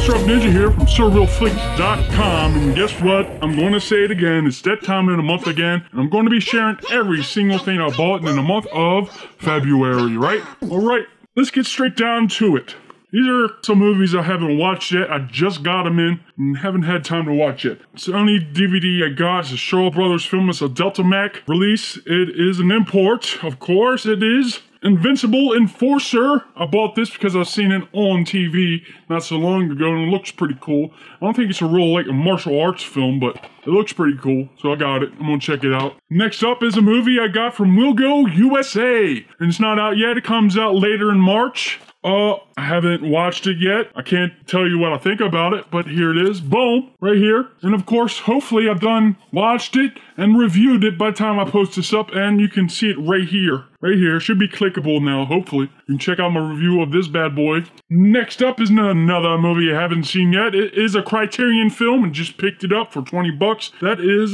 SRF Ninja here from soreelflix.com, and guess what? I'm going to say it again. It's that time in the month again, and I'm going to be sharing every single thing I bought in the month of February, right? Alright, let's get straight down to it. These are some movies I haven't watched yet. I just got them in and haven't had time to watch yet. It's the only DVD I got. It's a Shaw Brothers film. It's a Delta Mac release. It is an import, of course. It is Invincible Enforcer. I bought this because I've seen it on TV not so long ago and it looks pretty cool. I don't think it's a real like a martial arts film, but it looks pretty cool, so I got it. I'm gonna check it out. Next up is a movie I got from We'll Go USA, and it's not out yet. It comes out later in March. I haven't watched it yet. I can't tell you what I think about it, but here it is. Boom, right here. And of course, hopefully I've watched it and reviewed it by the time I post this up, and you can see it right here. Right here. It should be clickable now, hopefully. You can check out my review of this bad boy. Next up is another movie I haven't seen yet. It is a Criterion film and just picked it up for 20 bucks. That is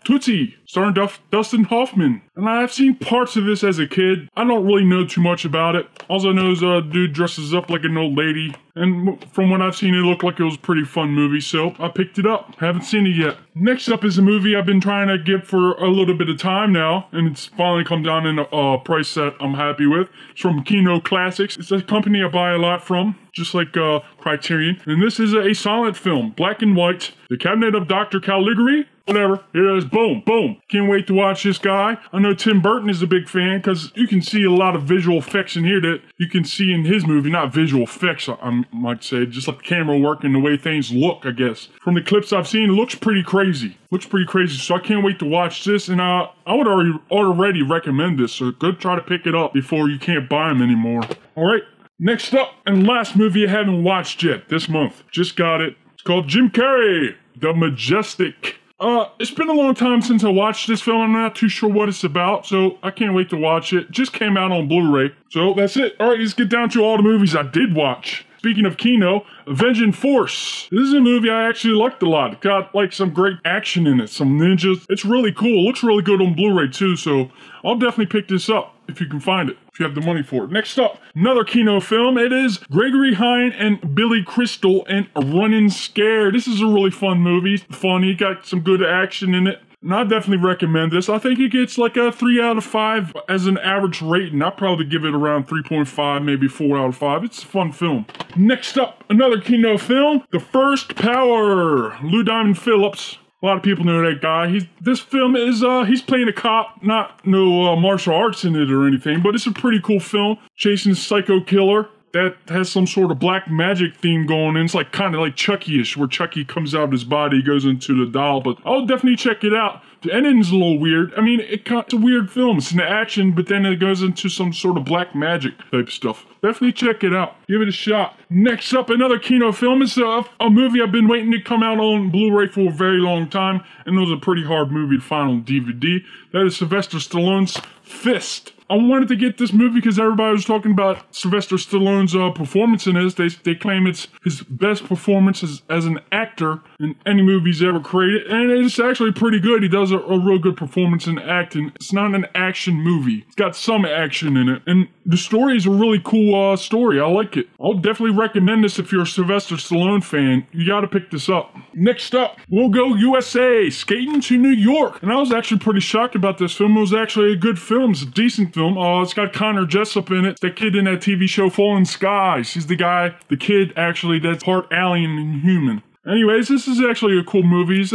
Tootsie, starring Dustin Hoffman. And I've seen parts of this as a kid. I don't really know too much about it. All I know is a dude dresses up like an old lady. And from what I've seen, it looked like it was a pretty fun movie, so I picked it up. Haven't seen it yet. Next up is a movie I've been trying to get for a little bit of time now, and it's finally come down in a price that I'm happy with. It's from Kino Classics. It's a company I buy a lot from, just like Criterion. And this is a silent film, black and white. The Cabinet of Dr. Caligari. Whatever. Here it is. Boom. Boom. Can't wait to watch this guy. I know Tim Burton is a big fan because you can see a lot of visual effects in here that you can see in his movie. Not visual effects, I might say. Just like camera work and the way things look, I guess. From the clips I've seen, it looks pretty crazy. Looks pretty crazy. So I can't wait to watch this. And I would already recommend this. So go try to pick it up before you can't buy them anymore. Alright. Next up and last movie I haven't watched yet this month. Just got it. It's called Jim Carrey, The Majestic. It's been a long time since I watched this film. I'm not too sure what it's about, so I can't wait to watch it. Just came out on Blu-ray. So that's it. Alright, let's get down to all the movies I did watch. Speaking of Kino, Avenging Force. This is a movie I actually liked a lot. It got like some great action in it, some ninjas. It's really cool. It looks really good on Blu-ray too, so I'll definitely pick this up if you can find it, if you have the money for it. Next up, another Kino film. It is Gregory Hine and Billy Crystal and Running Scared. This is a really fun movie. Funny, got some good action in it. And I definitely recommend this. I think it gets like a 3 out of 5 as an average rating. I'd probably give it around 3.5, maybe 4 out of 5. It's a fun film. Next up, another Kino film, The First Power. Lou Diamond Phillips. A lot of people know that guy. This film is, he's playing a cop, no martial arts in it or anything, but it's a pretty cool film. Chasing a psycho killer that has some sort of black magic theme going in. It's like kind of like Chucky-ish, where Chucky comes out of his body, goes into the doll, but I'll definitely check it out. The ending's a little weird. I mean, it's a weird film. It's an action, but then it goes into some sort of black magic type stuff. Definitely check it out. Give it a shot. Next up, another Kino film. It's a movie I've been waiting to come out on Blu-ray for a very long time, and it was a pretty hard movie to find on DVD. That is Sylvester Stallone's Fist. I wanted to get this movie because everybody was talking about Sylvester Stallone's performance in this. They claim it's his best performance as an actor in any movie he's ever created. And it's actually pretty good. He does a real good performance in acting. It's not an action movie. It's got some action in it. And the story is a really cool story. I like it. I'll definitely recommend this if you're a Sylvester Stallone fan. You gotta pick this up. Next up, We'll Go USA, Skating to New York. And I was actually pretty shocked about this film. It was actually a good film. It's a decent film. It's got Connor Jessup in it. That kid in that TV show Fallen Skies. He's the kid actually that's part alien and human. Anyways, this is actually a cool movie. It's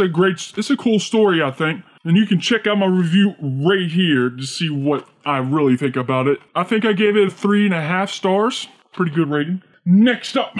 a cool story, I think. And you can check out my review right here to see what I really think about it. I think I gave it 3.5 stars. Pretty good rating. Next up,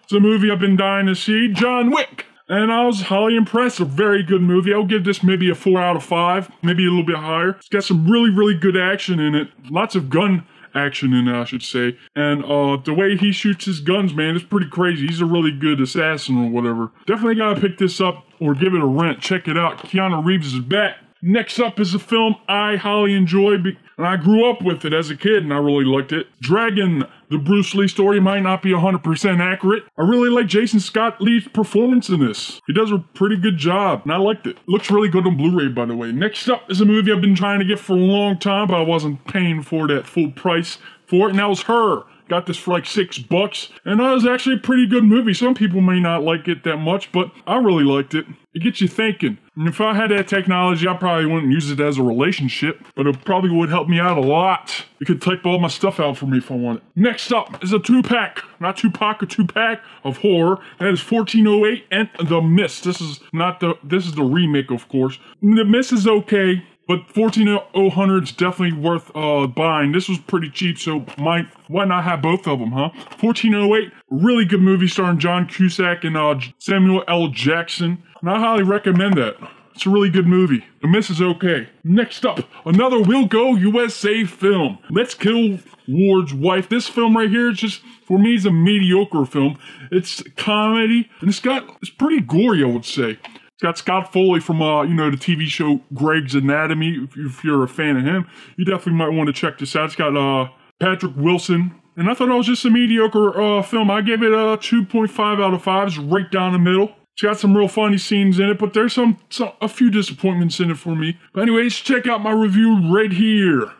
it's a movie I've been dying to see, John Wick. And I was highly impressed. A very good movie. I'll give this maybe a 4 out of 5, maybe a little bit higher. It's got some really, really good action in it. Lots of gun action in it, I should say. And the way he shoots his guns, man, is pretty crazy. He's a really good assassin or whatever. Definitely gotta pick this up or give it a rent. Check it out. Keanu Reeves is back. Next up is a film I highly enjoy, and I grew up with it as a kid, and I really liked it. Dragon, the Bruce Lee story, might not be 100% accurate. I really like Jason Scott Lee's performance in this. He does a pretty good job, and I liked it. Looks really good on Blu-ray, by the way. Next up is a movie I've been trying to get for a long time, but I wasn't paying for that full price for it, and that was Her. Got this for like $6, and it was actually a pretty good movie. Some people may not like it that much, but I really liked it. It gets you thinking. And if I had that technology, I probably wouldn't use it as a relationship, but it probably would help me out a lot. You could type all my stuff out for me if I wanted. Next up is a 2-pack, not Tupac, a 2-pack of horror. That is 1408 and The Mist. This is the remake, of course. The Mist is okay, but 14000 is definitely worth buying. This was pretty cheap, so why not have both of them, huh? 1408, really good movie starring John Cusack and Samuel L. Jackson. And I highly recommend that. It's a really good movie. The Mist is okay. Next up, another We'll Go USA film. Let's Kill Ward's Wife. This film right here is just, for me, is a mediocre film. It's comedy, and it's pretty gory, I would say. It's got Scott Foley from, the TV show Greg's Anatomy. If you're a fan of him, you definitely might want to check this out. It's got Patrick Wilson. And I thought it was just a mediocre film. I gave it a 2.5 out of 5. It's right down the middle. It's got some real funny scenes in it, but there's a few disappointments in it for me. But anyways, check out my review right here.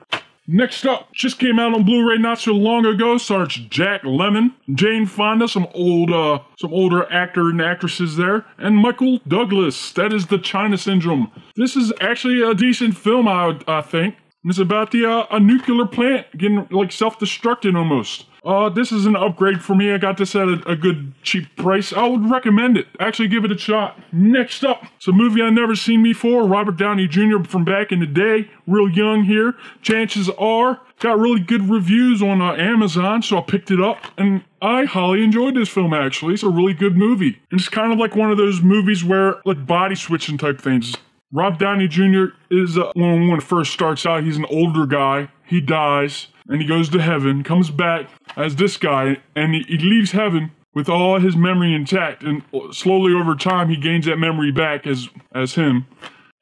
Next up, just came out on Blu-ray not so long ago, stars Jack Lemmon, Jane Fonda, some older actor and actresses there, and Michael Douglas. That is The China Syndrome. This is actually a decent film, I think. It's about a nuclear plant getting like self-destructing almost. This is an upgrade for me. I got this at a good cheap price. I would recommend it. Actually give it a shot. Next up, it's a movie I've never seen before. Robert Downey Jr. from back in the day. Real young here. Chances are, got really good reviews on Amazon, so I picked it up. And I highly enjoyed this film, actually. It's a really good movie. And it's kind of like one of those movies where, like, body switching type things. Rob Downey Jr. is, when it first starts out, he's an older guy. He dies, and he goes to heaven, comes back as this guy, and he leaves heaven with all his memory intact. And slowly over time, he gains that memory back as him.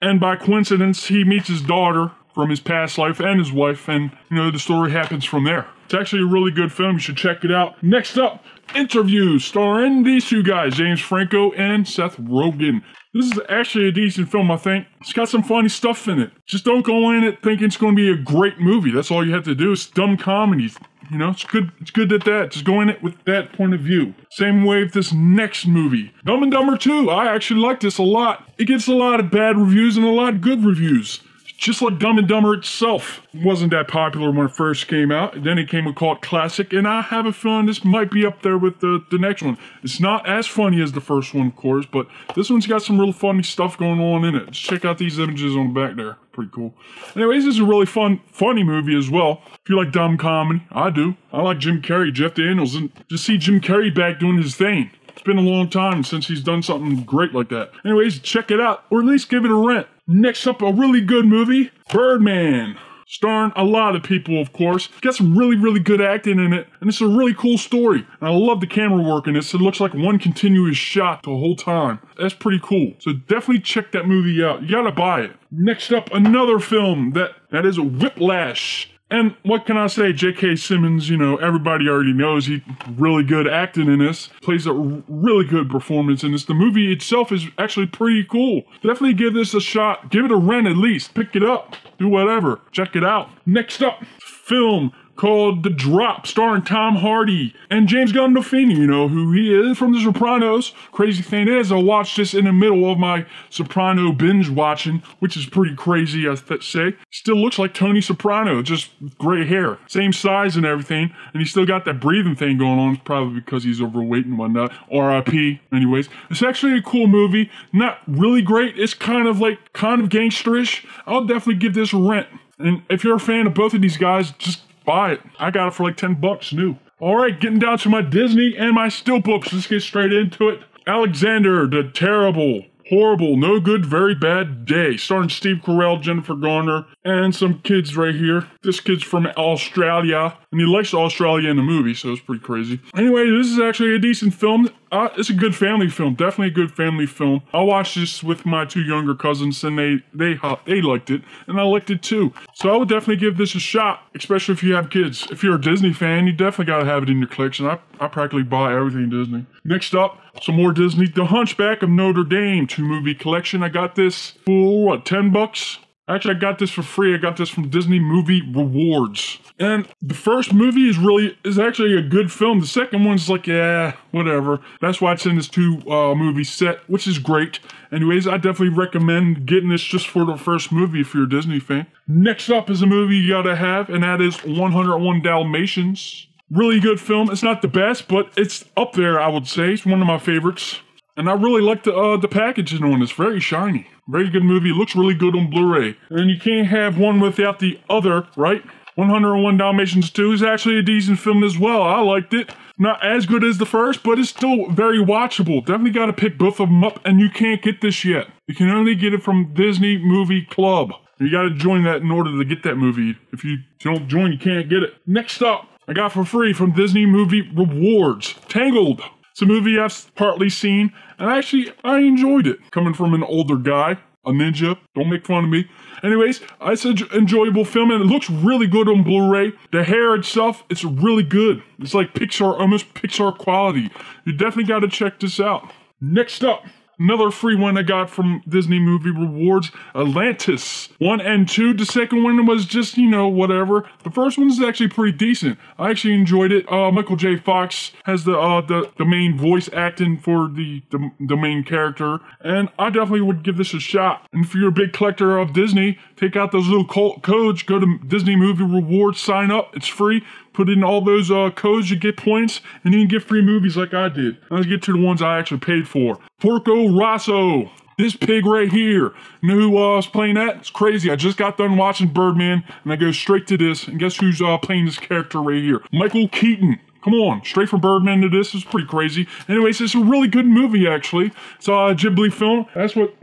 And by coincidence, he meets his daughter from his past life and his wife, and, the story happens from there. It's actually a really good film. You should check it out. Next up, Interview, starring these two guys, James Franco and Seth Rogen. This is actually a decent film, I think. It's got some funny stuff in it. Just don't go in it thinking it's going to be a great movie. That's all you have to do. It's dumb comedies. It's good at that. Just go in it with that point of view. Same way with this next movie. Dumb and Dumber 2. I actually like this a lot. It gets a lot of bad reviews and a lot of good reviews. Just like Dumb and Dumber itself. It wasn't that popular when it first came out. Then it came a cult classic, and I have a feeling this might be up there with the next one. It's not as funny as the first one, of course, but this one's got some real funny stuff going on in it. Just check out these images on the back there. Pretty cool. Anyways, this is a really funny movie as well. If you like dumb comedy, I do. I like Jim Carrey, Jeff Daniels, and just see Jim Carrey back doing his thing. It's been a long time since he's done something great like that. Anyways, check it out, or at least give it a rent. Next up, a really good movie, Birdman. Starring a lot of people, of course. Got some really, really good acting in it, and it's a really cool story. And I love the camera work in this. It looks like one continuous shot the whole time. That's pretty cool. So definitely check that movie out. You gotta buy it. Next up, another film that is Whiplash. And what can I say? J.K. Simmons, everybody already knows he's really good acting in this. Plays a really good performance in this. The movie itself is actually pretty cool. Definitely give this a shot. Give it a rent at least. Pick it up. Do whatever. Check it out. Next up, film called The Drop, starring Tom Hardy and James Gandolfini, who he is from The Sopranos. Crazy thing is, I watched this in the middle of my Soprano binge watching, which is pretty crazy, I say. Still looks like Tony Soprano, just with gray hair. Same size and everything, and he still got that breathing thing going on. It's probably because he's overweight and whatnot. R.I.P. Anyways, it's actually a cool movie. Not really great. It's kind of gangsterish. I'll definitely give this a rent. And if you're a fan of both of these guys, just buy it. I got it for like $10 new. Alright, getting down to my Disney and my steelbooks. Let's get straight into it. Alexander, the Terrible, Horrible, No Good, Very Bad Day. Starring Steve Carell, Jennifer Garner, and some kids right here. This kid's from Australia, and he likes Australia in the movie, so it's pretty crazy. Anyway, this is actually a decent film. It's a good family film. Definitely a good family film. I watched this with my two younger cousins, and they liked it, and I liked it too. So I would definitely give this a shot, especially if you have kids. If you're a Disney fan, you definitely gotta have it in your collection. I practically buy everything Disney. Next up, some more Disney. The Hunchback of Notre Dame 2-movie collection. I got this for $10. Actually, I got this for free. I got this from Disney Movie Rewards. And the first movie is actually a good film. The second one's like, yeah, whatever. That's why it's in this two movie set, which is great. Anyways, I definitely recommend getting this just for the first movie if you're a Disney fan. Next up is a movie you gotta have, and that is 101 Dalmatians. Really good film. It's not the best, but it's up there, I would say. It's one of my favorites. And I really like the packaging on it. It's very shiny. Very good movie. It looks really good on Blu-ray. And you can't have one without the other, right? 101 Dalmatians 2 is actually a decent film as well. I liked it. Not as good as the first, but it's still very watchable. Definitely got to pick both of them up, and you can't get this yet. You can only get it from Disney Movie Club. You got to join that in order to get that movie. If you don't join, you can't get it. Next up, I got for free from Disney Movie Rewards, Tangled. It's a movie I've partly seen, and actually, I enjoyed it. Coming from an older guy, a ninja, don't make fun of me. Anyways, it's an enjoyable film, and it looks really good on Blu-ray. The hair itself, it's really good. It's like Pixar, almost Pixar quality. You definitely got to check this out. Next up, another free one I got from Disney Movie Rewards, Atlantis 1 and 2. The second one was just, whatever. The first one's actually pretty decent. I actually enjoyed it. Michael J. Fox has the main voice acting for the main character, and I definitely would give this a shot. And if you're a big collector of Disney, take out those little codes, go to Disney Movie Rewards, sign up, it's free. Put in all those codes, you get points, and you can get free movies like I did. Let's get to the ones I actually paid for. Porco Rosso. This pig right here. You know who was playing that? It's crazy. I just got done watching Birdman, and I go straight to this. And guess who's playing this character right here? Michael Keaton. Come on, straight from Birdman to this is pretty crazy. Anyways, it's a really good movie, actually. It's a Ghibli film. That's what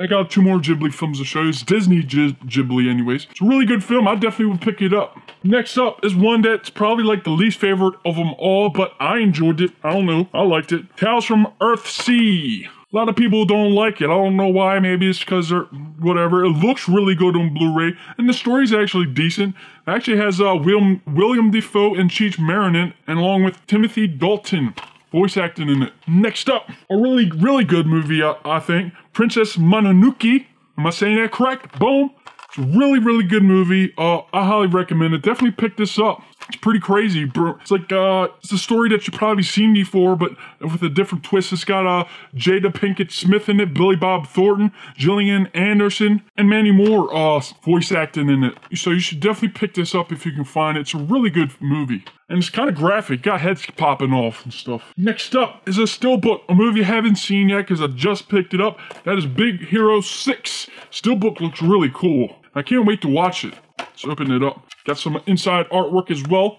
I got 2 more Ghibli films to show you. It's Disney Ghibli, anyways. It's a really good film. I definitely would pick it up. Next up is one that's probably like the least favorite of them all, but I enjoyed it. I don't know. I liked it. Tales from Earthsea. A lot of people don't like it. I don't know why. Maybe it's because they're whatever. It looks really good on Blu-ray, and the story's actually decent. It actually has William Dafoe and Cheech Marin, and along with Timothy Dalton voice acting in it. Next up, a really, really good movie, I think. Princess Mononoke. Am I saying that correct? Boom. It's a really, really good movie. I highly recommend it. Definitely pick this up. It's pretty crazy, bro. It's like, it's a story that you've probably seen before, but with a different twist. It's got Jada Pinkett Smith in it, Billy Bob Thornton, Gillian Anderson, and many more voice acting in it. So you should definitely pick this up if you can find it. It's a really good movie. And it's kind of graphic. Got heads popping off and stuff. Next up is a Steelbook, a movie I haven't seen yet because I just picked it up. That is Big Hero 6. Steelbook looks really cool. I can't wait to watch it. Let's open it up. Got some inside artwork as well.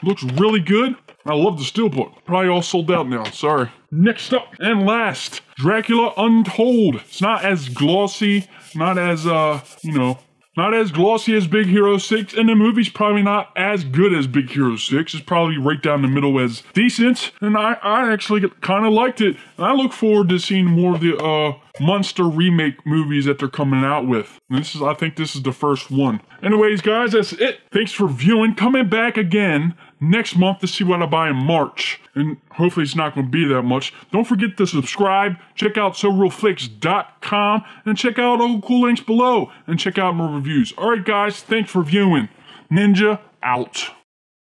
Looks really good. I love the Steelbook. Probably all sold out now. Sorry. Next up and last, Dracula Untold. It's not as glossy, not as, not as glossy as Big Hero 6, and the movie's probably not as good as Big Hero 6. It's probably right down the middle as decent, and I actually kind of liked it. And I look forward to seeing more of the monster remake movies that they're coming out with. And I think this is the first one. Anyways, guys, that's it. Thanks for viewing. Coming back again next month to see what I buy in March. And hopefully it's not going to be that much. Don't forget to subscribe. Check out soreelflix.com and check out all the cool links below. And check out more reviews. Alright guys, thanks for viewing. Ninja out.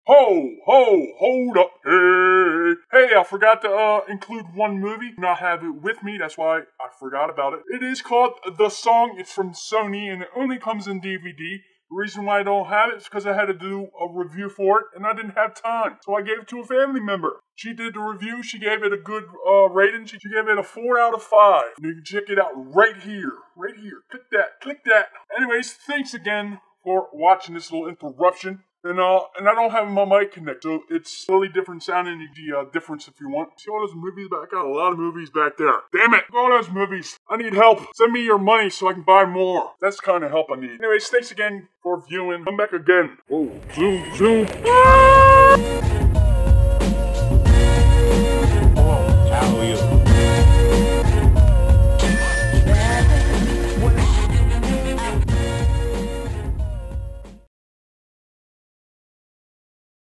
Ho, ho, hold up, hey. Hey, I forgot to include one movie. Not have it with me, that's why I forgot about it. It is called The Song. It's from Sony and it only comes in DVD. The reason why I don't have it is because I had to do a review for it and I didn't have time. So I gave it to a family member. She did the review. She gave it a good rating. She gave it a 4 out of 5. And you can check it out right here. Right here. Click that. Click that. Anyways, thanks again for watching this little interruption. And I don't have my mic connected, so it's totally different sounding. The difference if you want. See all those movies back? I got a lot of movies back there. Damn it! All those movies. I need help. Send me your money so I can buy more. That's the kind of help I need. Anyways, thanks again for viewing. Come back again. Whoa, zoom, zoom.